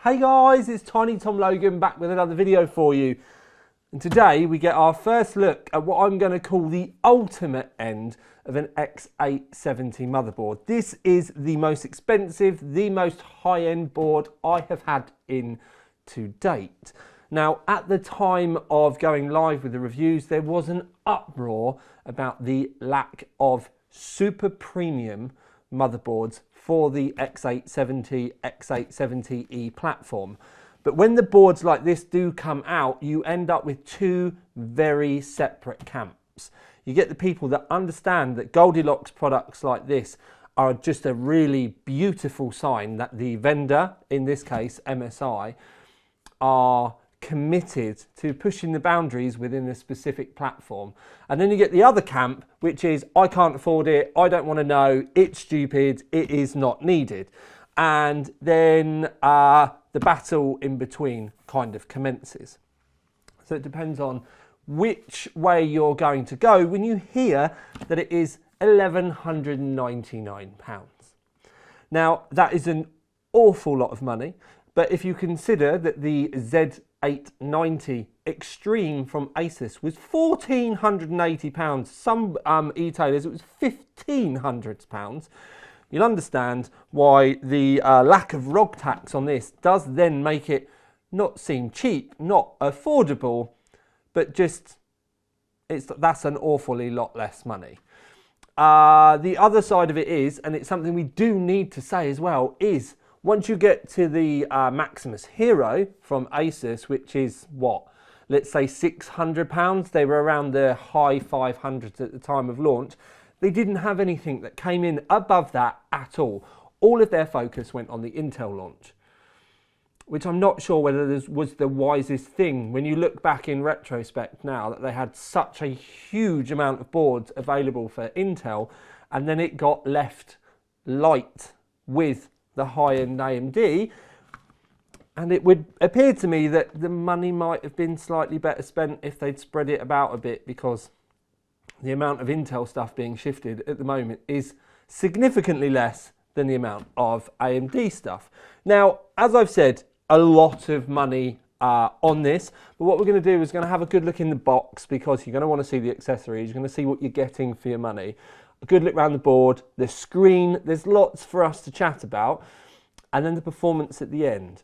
Hey guys, it's Tiny Tom Logan back with another video for you. And today we get our first look at what I'm going to call the ultimate end of an X870 motherboard. This is the most expensive, the most high-end board I have had in to date. Now, at the time of going live with the reviews, there was an uproar about the lack of super premium motherboards for the X870, X870E platform. But when the boards like this do come out, you end up with two very separate camps. You get the people that understand that Goldilocks products like this are just a really beautiful sign that the vendor, in this case MSI, are committed to pushing the boundaries within a specific platform. And then you get the other camp, which is, I can't afford it, I don't want to know, it's stupid, it is not needed. And then the battle in between kind of commences. So it depends on which way you're going to go when you hear that it is £1,199. Now, that is an awful lot of money, but if you consider that the Z890 Extreme from Asus was £1,480, some e-tailers it was £1,500, you'll understand why the lack of ROG tax on this does then make it not seem cheap, not affordable, but just that's an awfully lot less money. The other side of it is, and it's something we do need to say as well, is once you get to the Maximus Hero from Asus, which is what, let's say £600, they were around the high 500s at the time of launch, they didn't have anything that came in above that at all. All of their focus went on the Intel launch, which I'm not sure whether this was the wisest thing when you look back in retrospect now that they had such a huge amount of boards available for Intel, and then it got left light with the high-end AMD, and it would appear to me that the money might have been slightly better spent if they'd spread it about a bit, because the amount of Intel stuff being shifted at the moment is significantly less than the amount of AMD stuff. Now, as I've said, a lot of money on this, but what we're going to do is going to have a good look in the box, because you're going to want to see the accessories, you're going to see what you're getting for your money. A good look around the board, the screen, there's lots for us to chat about, and then the performance at the end,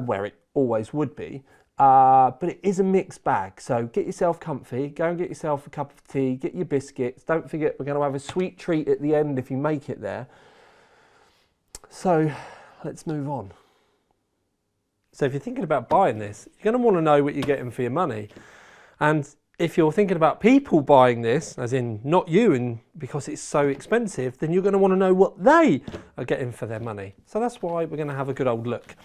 where it always would be. But it is a mixed bag, so get yourself comfy, go and get yourself a cup of tea, get your biscuits. Don't forget, we're going to have a sweet treat at the end if you make it there. So let's move on. So if you're thinking about buying this, you're going to want to know what you're getting for your money. And if you're thinking about people buying this, as in not you, and because it's so expensive, then you're going to want to know what they are getting for their money. So that's why we're going to have a good old look.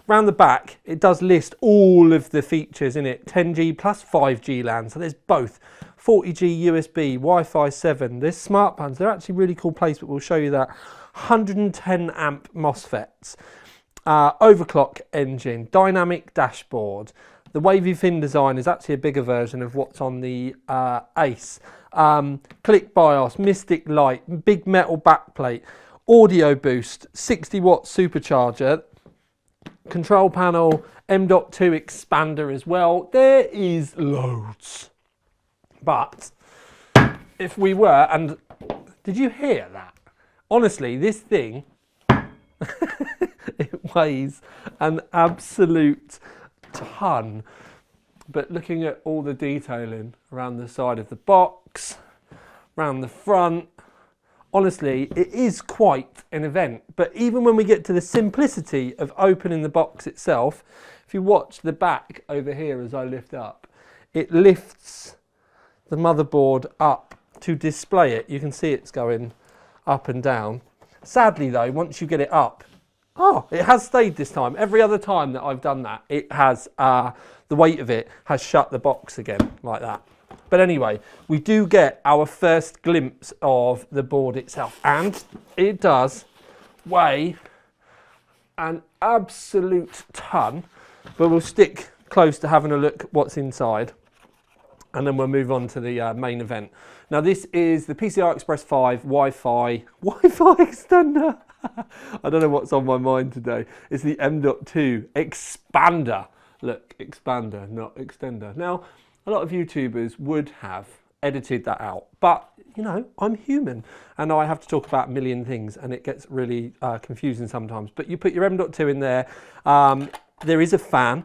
Round the back, it does list all of the features in it, 10G plus 5G LAN, so there's both 40G USB, Wi-Fi 7, there's smart buttons, they're actually really cool place, but we'll show you that. 110 amp MOSFETs, overclock engine, dynamic dashboard. The wavy fin design is actually a bigger version of what's on the Ace. Click BIOS, Mystic Light, big metal backplate, audio boost, 60 watt supercharger, control panel, M.2 expander as well. There is loads. But if we were, and did you hear that? Honestly, this thing, it weighs an absolute ton. But looking at all the detailing around the side of the box, around the front, honestly, it is quite an event. But even when we get to the simplicity of opening the box itself, if you watch the back over here as I lift up, it lifts the motherboard up to display it. You can see it's going up and down. Sadly though, once you get it up, it has stayed this time. Every other time that I've done that, it has, the weight of it has shut the box again, like that. But anyway, we do get our first glimpse of the board itself, and it does weigh an absolute ton, but we'll stick close to having a look what's inside, and then we'll move on to the main event. Now this is the PCI Express 5 Wi-Fi extender. I don't know what's on my mind today. It's the M.2 expander. Look, expander, not extender. Now, a lot of YouTubers would have edited that out, but you know, I'm human and I have to talk about a million things and it gets really confusing sometimes. But you put your M.2 in there. There is a fan.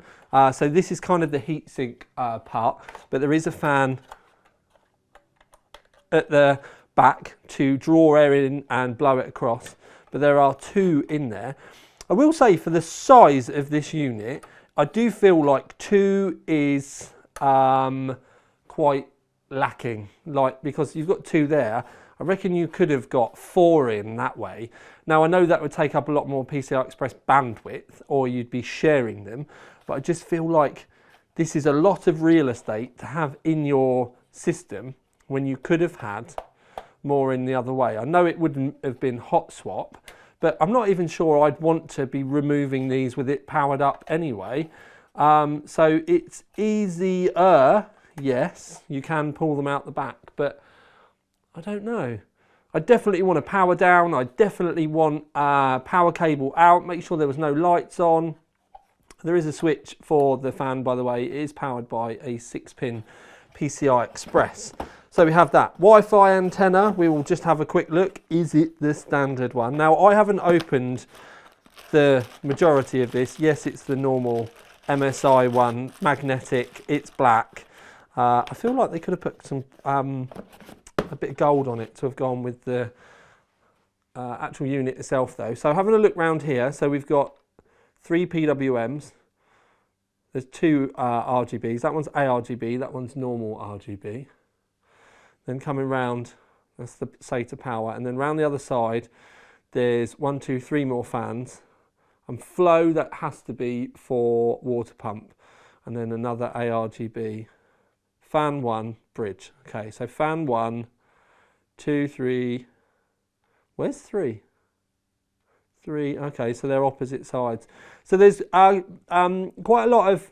So this is kind of the heatsink part, but there is a fan at the back to draw air in and blow it across. But there are two in there. I will say for the size of this unit, I do feel like two is quite lacking, like because you've got two there. I reckon you could have got four in that way. Now I know that would take up a lot more PCI Express bandwidth, or you'd be sharing them, but I just feel like this is a lot of real estate to have in your system when you could have had more in the other way. I know it wouldn't have been hot swap, but I'm not even sure I'd want to be removing these with it powered up anyway. So it's easier, yes, you can pull them out the back, but I don't know. I definitely want to power down. I definitely want power cable out. Make sure there was no lights on. There is a switch for the fan, by the way. It is powered by a 6-pin PCI Express. So we have that. Wi-Fi antenna. We will just have a quick look. Is it the standard one? Now, I haven't opened the majority of this. Yes, it's the normal MSI one, magnetic. It's black. I feel like they could have put some a bit of gold on it to have gone with the actual unit itself though. So having a look round here, so we've got 3 PWMs, there's 2 RGBs, that one's ARGB, that one's normal RGB. Then coming round, that's the SATA power, and then round the other side there's 1, 2, 3 more fans, and flow, that has to be for water pump, and then another ARGB. Fan 1, bridge. Okay, so fan 1, 2, 3. Where's 3? 3. Okay, so they're opposite sides. So there's quite a lot of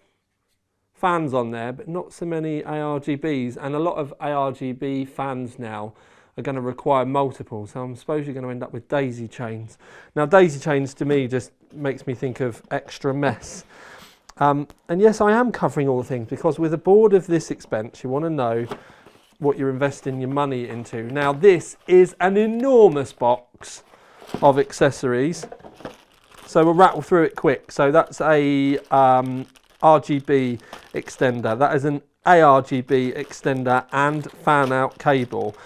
fans on there, but not so many ARGBs. And a lot of ARGB fans now are going to require multiple. So I suppose you're going to end up with daisy chains. Now, daisy chains to me just makes me think of extra mess. And yes, I am covering all the things because with a board of this expense, you want to know what you're investing your money into. Now, this is an enormous box of accessories, so we'll rattle through it quick. So that's a RGB extender. That is an ARGB extender and fan out cable.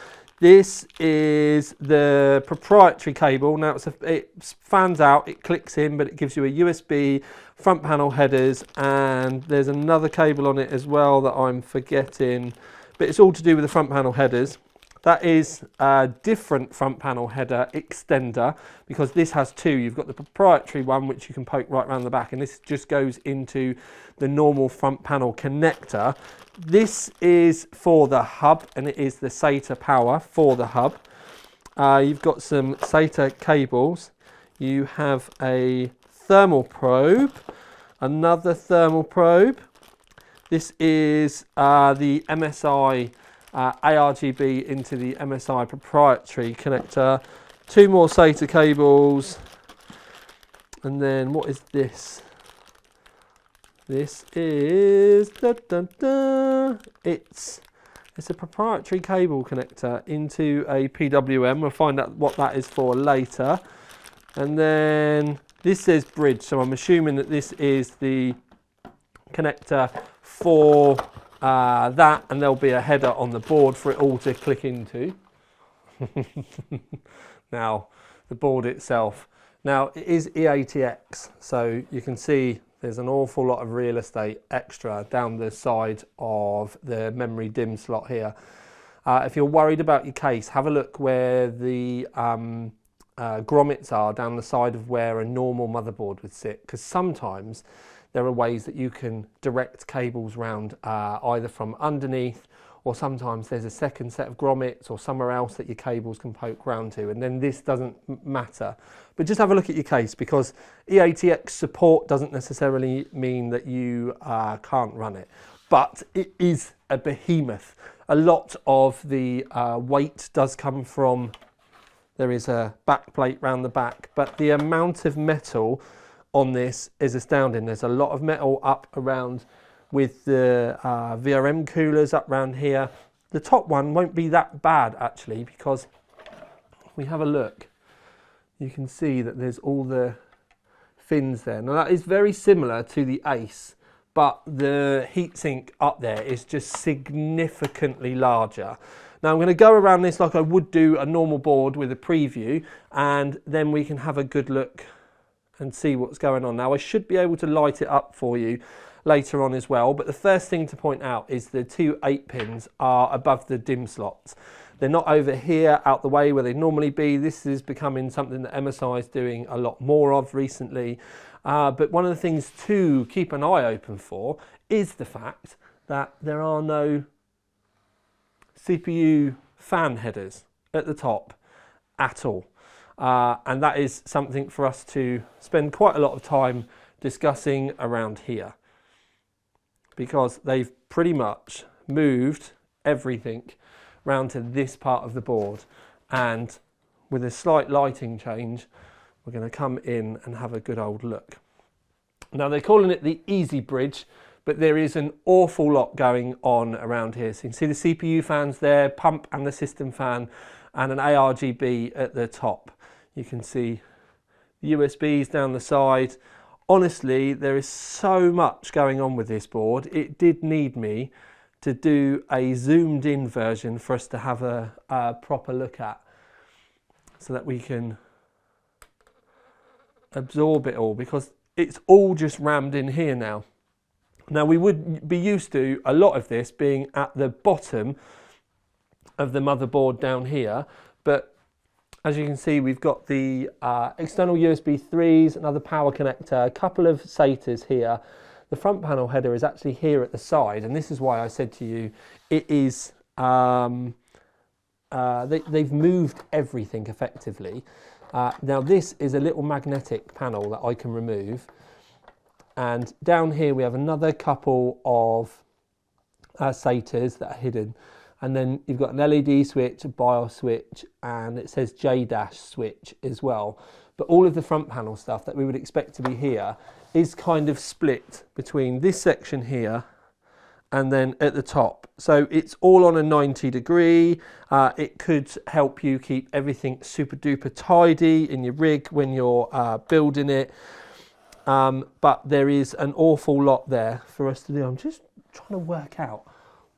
This is the proprietary cable. Now it fans out, it clicks in, but it gives you a USB, front panel headers, and there's another cable on it as well that I'm forgetting, but it's all to do with the front panel headers. That is a different front panel header extender because this has 2. You've got the proprietary one which you can poke right around the back, and this just goes into the normal front panel connector. This is for the hub, and it is the SATA power for the hub. You've got some SATA cables. You have a thermal probe, another thermal probe. This is the MSI ARGB into the MSI proprietary connector. 2 more SATA cables. And then what is this? This is it's a proprietary cable connector into a PWM. We'll find out what that is for later. And then this says bridge, so I'm assuming that this is the connector for that, and there'll be a header on the board for it all to click into. Now, the board itself. Now, it is E80X, so you can see there's an awful lot of real estate extra down the side of the memory DIMM slot here. If you're worried about your case, have a look where the grommets are down the side of where a normal motherboard would sit, because sometimes there are ways that you can direct cables round either from underneath, or sometimes there's a second set of grommets or somewhere else that your cables can poke round to, and then this doesn't matter. But just have a look at your case, because E80X support doesn't necessarily mean that you can't run it, but it is a behemoth. A lot of the weight does come from There is a back plate round the back, but the amount of metal on this is astounding. There's a lot of metal up around with the VRM coolers up around here. The top one won't be that bad actually, because if we have a look, you can see that there's all the fins there. Now that is very similar to the Ace, but the heatsink up there is just significantly larger. Now I'm going to go around this like I would do a normal board with a preview, and then we can have a good look and see what's going on. Now I should be able to light it up for you later on as well, but the first thing to point out is the two 8-pins are above the DIMM slots. They're not over here out the way where they normally be. This is becoming something that MSI is doing a lot more of recently. But one of the things to keep an eye open for is the fact that there are no CPU fan headers at the top at all. And that is something for us to spend quite a lot of time discussing around here, because they've pretty much moved everything round to this part of the board, and with a slight lighting change we're going to come in and have a good old look. Now they're calling it the Easy Bridge, but there is an awful lot going on around here. So you can see the CPU fans there, pump and the system fan, and an ARGB at the top. You can see the USBs down the side. Honestly, there is so much going on with this board. It did need me to do a zoomed in version for us to have a proper look at, so that we can absorb it all, because it's all just rammed in here now. Now we would be used to a lot of this being at the bottom of the motherboard down here, but as you can see we've got the external USB 3s, another power connector, a couple of SATAs here. The front panel header is actually here at the side, and this is why I said to you it is they've moved everything effectively. Now this is a little magnetic panel that I can remove, and down here we have another couple of SATAs that are hidden, and then you've got an LED switch, a BIOS switch, and it says J- switch as well. But all of the front panel stuff that we would expect to be here is kind of split between this section here and then at the top. So it's all on a 90 degree. It could help you keep everything super duper tidy in your rig when you're building it. But there is an awful lot there for us to do. I'm just trying to work out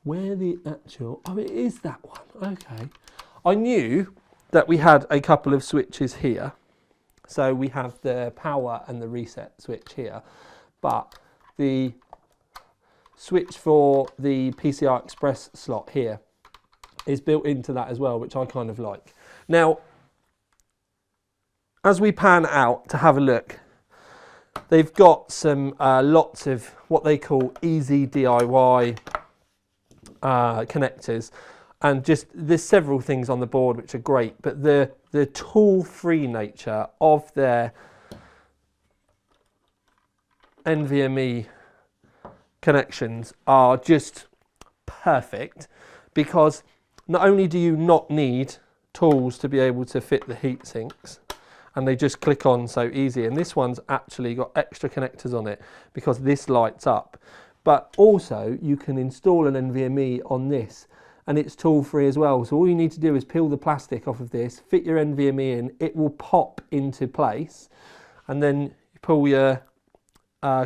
where the actual, oh, it is that one, okay. I knew that we had a couple of switches here. So we have the power and the reset switch here, but the switch for the PCI Express slot here is built into that as well, which I kind of like. Now, as we pan out to have a look, they've got some lots of what they call easy DIY connectors, and just there's several things on the board which are great, but the tool-free nature of their NVMe connections are just perfect, because not only do you not need tools to be able to fit the heat sinks, and they just click on so easy, and this one's actually got extra connectors on it because this lights up, but also you can install an NVMe on this and it's tool free as well. So all you need to do is peel the plastic off of this, fit your NVMe in, it will pop into place, and then you pull your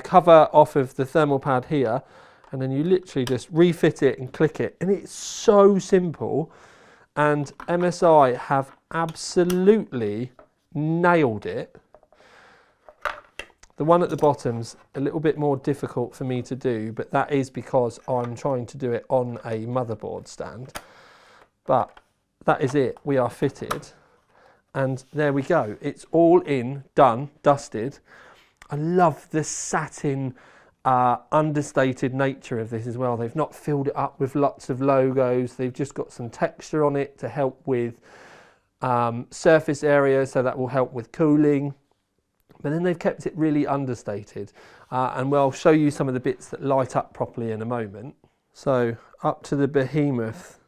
cover off of the thermal pad here, and then you literally just refit it and click it, and it's so simple. And MSI have absolutely nailed it. The one at the bottom's a little bit more difficult for me to do, but that is because I'm trying to do it on a motherboard stand. But that is it, we are fitted, and there we go. It's all in, done, dusted. I love the satin, understated nature of this as well. They've not filled it up with lots of logos. They've just got some texture on it to help with surface area, so that will help with cooling. But then they've kept it really understated, and we'll show you some of the bits that light up properly in a moment. So up to the behemoth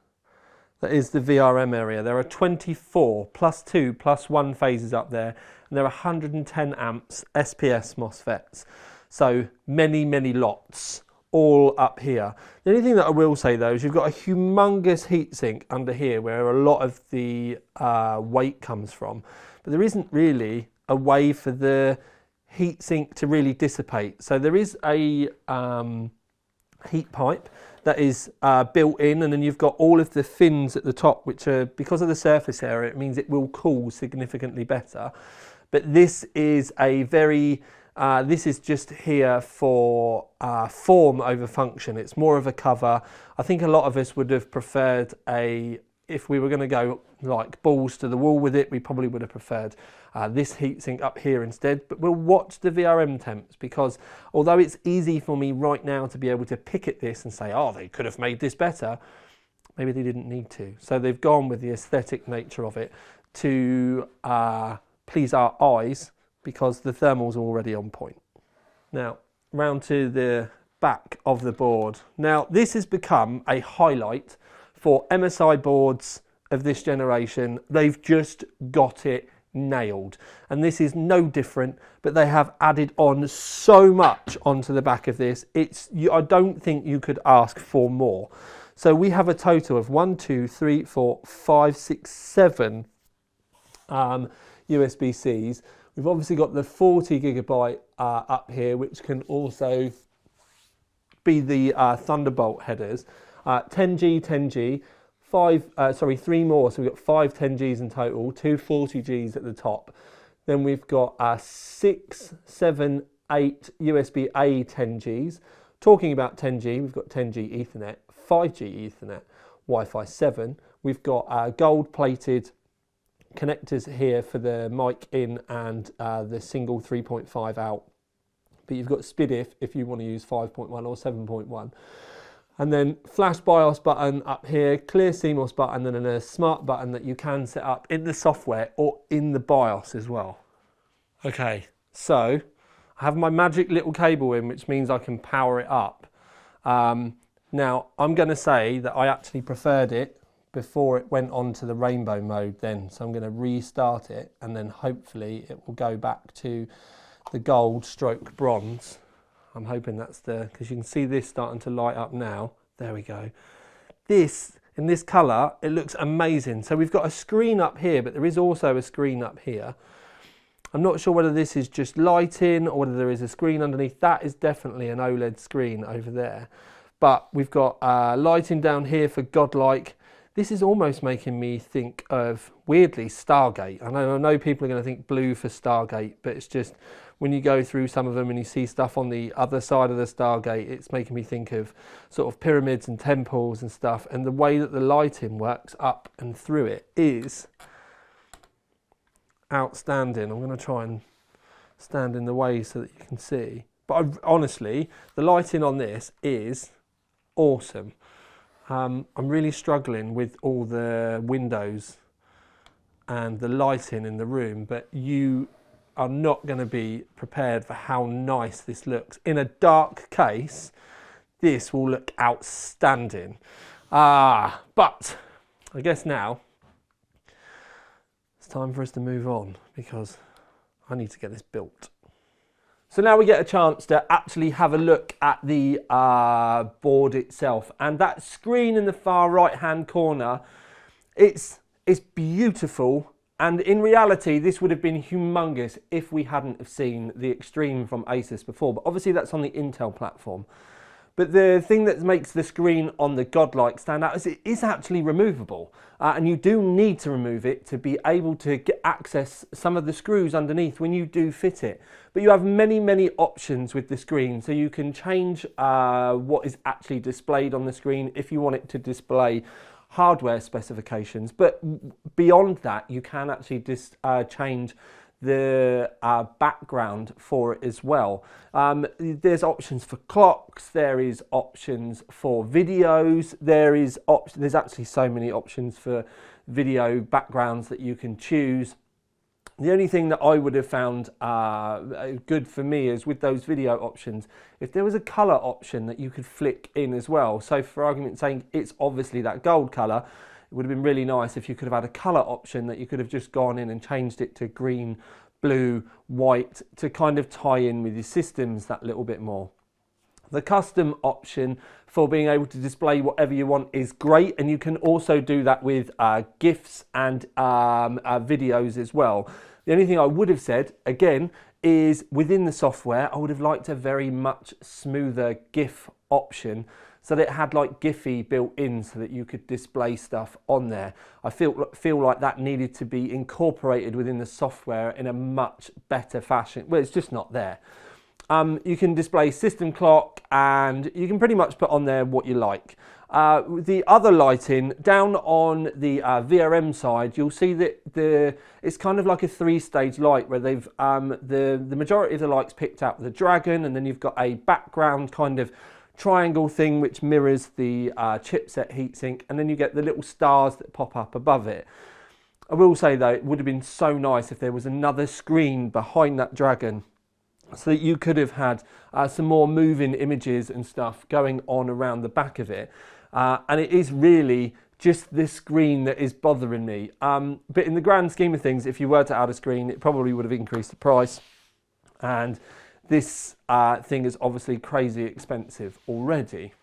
that is the VRM area. There are 24 plus 2 plus 1 phases up there, and there are 110 amps SPS MOSFETs. So many, many lots all up here. The only thing that I will say though is you've got a humongous heatsink under here where a lot of the weight comes from, but there isn't really a way for the heatsink to really dissipate. So there is a heat pipe that is built in, and then you've got all of the fins at the top, which are, because of the surface area, it means it will cool significantly better. But this is a very this is just here for form over function. It's more of a cover. I think a lot of us would have preferred if we were going to go like balls to the wall with it, we probably would have preferred this heatsink up here instead. But we'll watch the VRM temps, because although it's easy for me right now to be able to pick at this and say, oh, they could have made this better, maybe they didn't need to. So they've gone with the aesthetic nature of it to please our eyes, because the thermals are already on point. Now, round to the back of the board. Now, this has become a highlight for MSI boards of this generation. They've just got it nailed. And this is no different, but they have added on so much onto the back of this. I don't think you could ask for more. So we have a total of 1, 2, 3, 4, 5, 6, 7 USB-Cs. We've obviously got the 40 gigabyte up here, which can also be the Thunderbolt headers. 10G, 10G, 3 more, so we've got 5 10Gs in total, 2 40Gs at the top. Then we've got 6, 7, 8 USB-A 10Gs. Talking about 10G, we've got 10G Ethernet, 5G Ethernet, Wi-Fi 7. We've got gold-plated connectors here for the mic in and the single 3.5 out, but you've got SPDIF if you want to use 5.1 or 7.1, and then flash BIOS button up here, clear CMOS button, and then a smart button that you can set up in the software or in the BIOS as well. Okay, so I have my magic little cable in, which means I can power it up. Now I'm going to say that I actually preferred it before it went on to the rainbow mode then. So I'm going to restart it, and then hopefully it will go back to the gold stroke bronze. I'm hoping that's because you can see this starting to light up now. There we go. This, in this colour, it looks amazing. So we've got a screen up here, but there is also a screen up here. I'm not sure whether this is just lighting or whether there is a screen underneath. That is definitely an OLED screen over there. But we've got lighting down here for Godlike. This is almost making me think of, weirdly, Stargate. I know people are going to think blue for Stargate, but it's just when you go through some of them and you see stuff on the other side of the Stargate, it's making me think of sort of pyramids and temples and stuff. And the way that the lighting works up and through it is outstanding. I'm going to try and stand in the way so that you can see. But honestly, the lighting on this is awesome. I'm really struggling with all the windows and the lighting in the room, but you are not going to be prepared for how nice this looks. In a dark case, this will look outstanding. But I guess now it's time for us to move on, because I need to get this built. So now we get a chance to actually have a look at the board itself, and that screen in the far right hand corner, it's beautiful, and in reality this would have been humongous if we hadn't have seen the Extreme from Asus before, but obviously that's on the Intel platform. But the thing that makes the screen on the Godlike stand out is it is actually removable. And you do need to remove it to be able to access some of the screws underneath when you do fit it. But you have many, many options with the screen. So you can change what is actually displayed on the screen if you want it to display hardware specifications. But beyond that, you can actually change the background for it as well. There's options for clocks, there is options for videos, there's actually so many options for video backgrounds that you can choose. The only thing that I would have found good for me is with those video options, if there was a colour option that you could flick in as well. So for argument's sake, it's obviously that gold colour. It would have been really nice if you could have had a colour option that you could have just gone in and changed it to green, blue, white to kind of tie in with your systems that little bit more. The custom option for being able to display whatever you want is great, and you can also do that with GIFs and videos as well. The only thing I would have said, again, is within the software, I would have liked a very much smoother GIF option so that it had like Giphy built in so that you could display stuff on there. I feel like that needed to be incorporated within the software in a much better fashion. Well, it's just not there. You can display system clock, and you can pretty much put on there what you like. The other lighting, down on the VRM side, you'll see that it's kind of like a 3-stage light where they've the majority of the lights picked out the dragon, and then you've got a background kind of triangle thing which mirrors the chipset heatsink, and then you get the little stars that pop up above it. I will say though, it would have been so nice if there was another screen behind that dragon, so that you could have had some more moving images and stuff going on around the back of it. And it is really just this screen that is bothering me. But in the grand scheme of things, if you were to add a screen, it probably would have increased the price. And this thing is obviously crazy expensive already.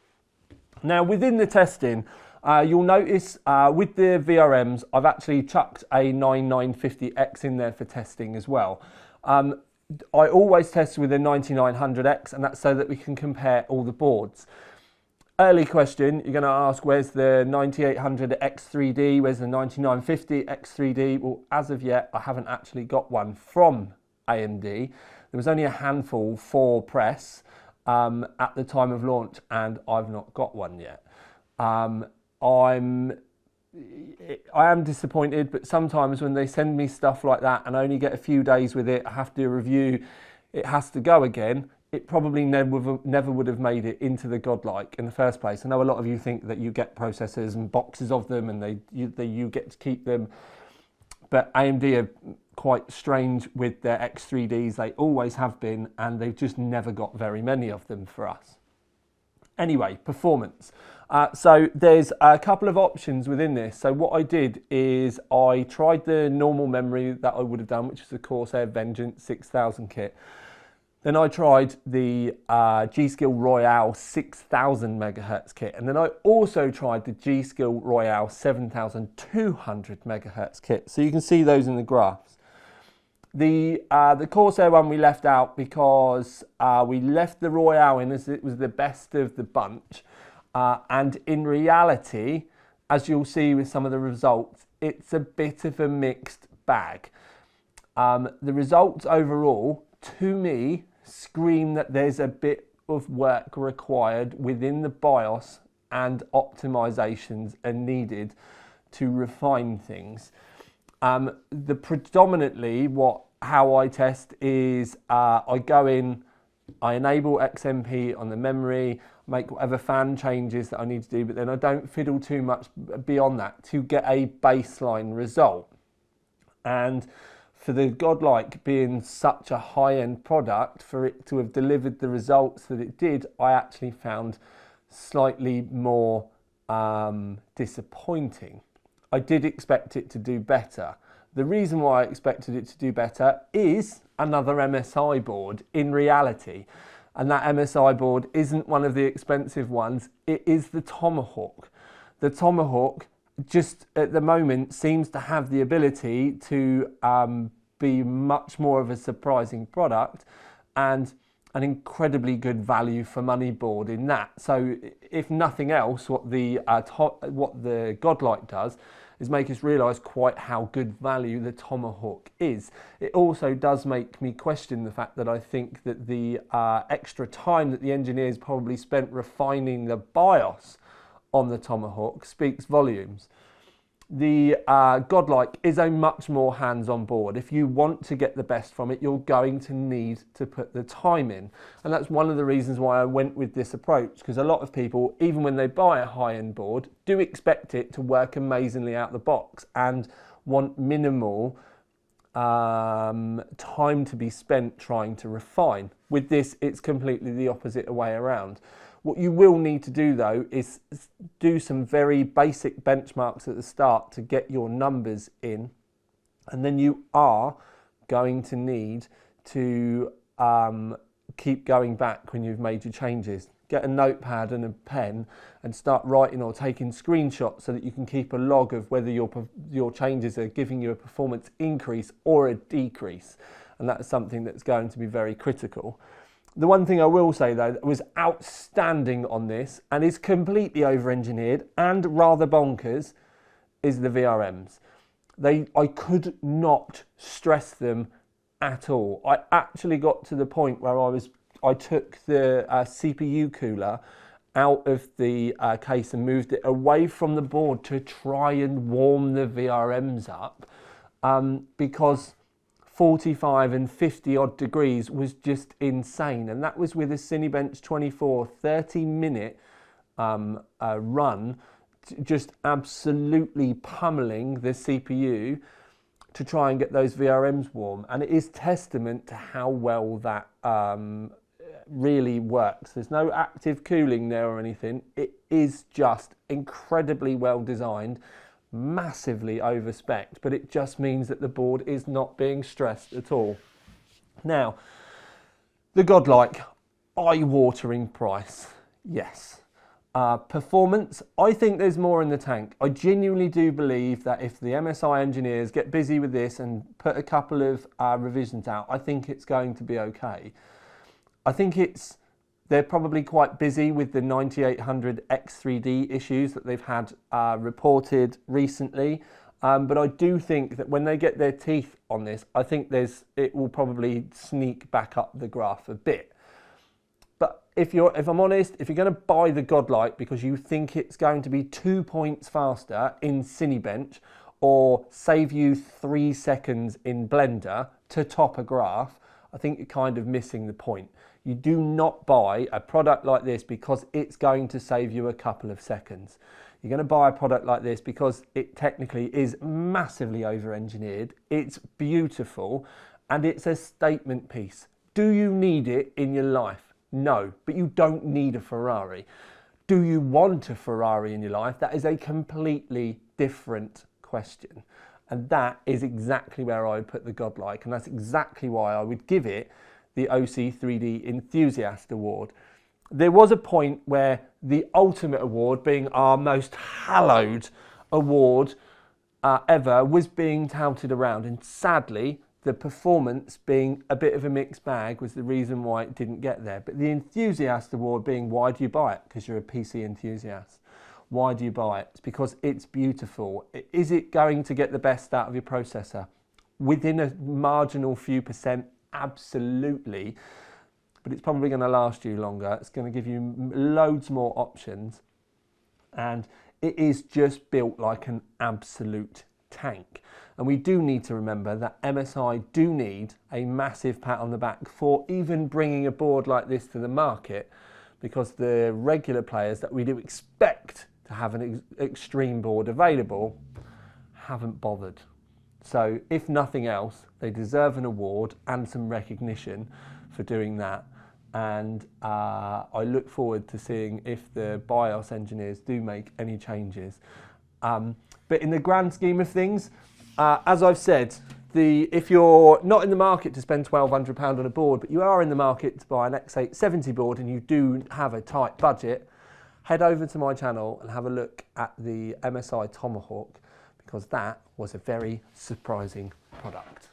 Now, within the testing, you'll notice with the VRMs, I've actually chucked a 9950X in there for testing as well. I always test with a 9900X, and that's so that we can compare all the boards. Early question, you're going to ask, where's the 9800 X3D, where's the 9950 X3D? Well, as of yet, I haven't actually got one from AMD. There was only a handful for press at the time of launch, and I've not got one yet. I am disappointed, but sometimes when they send me stuff like that and I only get a few days with it, I have to review, it has to go again. It probably never would have made it into the Godlike in the first place. I know a lot of you think that you get processors and boxes of them and you get to keep them, but AMD are quite strange with their X3Ds. They always have been, and they've just never got very many of them for us. Anyway, performance. So there's a couple of options within this. So what I did is I tried the normal memory that I would have done, which is the Corsair Vengeance 6000 kit. Then I tried the G.Skill Royale 6000 MHz kit. And then I also tried the G.Skill Royale 7200 MHz kit. So you can see those in the graphs. The Corsair one we left out because we left the Royale in as it was the best of the bunch. And in reality, as you'll see with some of the results, it's a bit of a mixed bag. The results overall, to me, scream that there's a bit of work required within the BIOS, and optimizations are needed to refine things. Predominantly how I test is I go in, I enable XMP on the memory, make whatever fan changes that I need to do, but then I don't fiddle too much beyond that to get a baseline result. And for the Godlike being such a high-end product, for it to have delivered the results that it did, I actually found slightly more disappointing. I did expect it to do better. The reason why I expected it to do better is another MSI board in reality. And that MSI board isn't one of the expensive ones, it is the Tomahawk. The Tomahawk just at the moment seems to have the ability to be much more of a surprising product and an incredibly good value for money board in that. So if nothing else, what the Godlike does is make us realise quite how good value the Tomahawk is. It also does make me question the fact that I think that the extra time that the engineers probably spent refining the BIOS on the Tomahawk speaks volumes. The Godlike is a much more hands-on board. If you want to get the best from it, you're going to need to put the time in. And that's one of the reasons why I went with this approach, because a lot of people, even when they buy a high-end board, do expect it to work amazingly out the box and want minimal time to be spent trying to refine. With this, it's completely the opposite way around. What you will need to do though is do some very basic benchmarks at the start to get your numbers in, and then you are going to need to keep going back when you've made your changes. Get a notepad and a pen and start writing or taking screenshots so that you can keep a log of whether your changes are giving you a performance increase or a decrease. And that's something that's going to be very critical. The one thing I will say though that was outstanding on this and is completely over-engineered and rather bonkers is the VRMs. I could not stress them at all. I actually got to the point where I took the CPU cooler out of the case and moved it away from the board to try and warm the VRMs up because 45 and 50 odd degrees was just insane, and that was with a Cinebench 24 30-minute run, just absolutely pummeling the CPU to try and get those VRMs warm. And it is testament to how well that really works. There's no active cooling there or anything. It is just incredibly well designed, massively over-spec'd, but it just means that the board is not being stressed at all. Now, the Godlike, eye-watering price, yes. Performance, I think there's more in the tank. I genuinely do believe that if the MSI engineers get busy with this and put a couple of revisions out, I think it's going to be okay. I think they're probably quite busy with the 9800 X3D issues that they've had reported recently. But I do think that when they get their teeth on this, I think it will probably sneak back up the graph a bit. But if I'm honest, if you're going to buy the Godlike because you think it's going to be 2 points faster in Cinebench or save you 3 seconds in Blender to top a graph, I think you're kind of missing the point. You do not buy a product like this because it's going to save you a couple of seconds. You're going to buy a product like this because it technically is massively over-engineered, it's beautiful, and it's a statement piece. Do you need it in your life? No, but you don't need a Ferrari. Do you want a Ferrari in your life? That is a completely different question. And that is exactly where I would put the Godlike, and that's exactly why I would give it the OC3D Enthusiast Award. There was a point where the Ultimate Award, being our most hallowed award ever, was being touted around, and sadly the performance being a bit of a mixed bag was the reason why it didn't get there. But the Enthusiast Award being, why do you buy it? Because you're a PC enthusiast. Why do you buy it? It's because it's beautiful. Is it going to get the best out of your processor? Within a marginal few percent, absolutely. But it's probably going to last you longer. It's going to give you loads more options. And it is just built like an absolute tank. And we do need to remember that MSI do need a massive pat on the back for even bringing a board like this to the market, because the regular players that we do expect to have an extreme board available haven't bothered. So if nothing else, they deserve an award and some recognition for doing that. And I look forward to seeing if the BIOS engineers do make any changes. But in the grand scheme of things, as I've said, if you're not in the market to spend £1,200 on a board, but you are in the market to buy an X870 board and you do have a tight budget, head over to my channel and have a look at the MSI Tomahawk, because that was a very surprising product.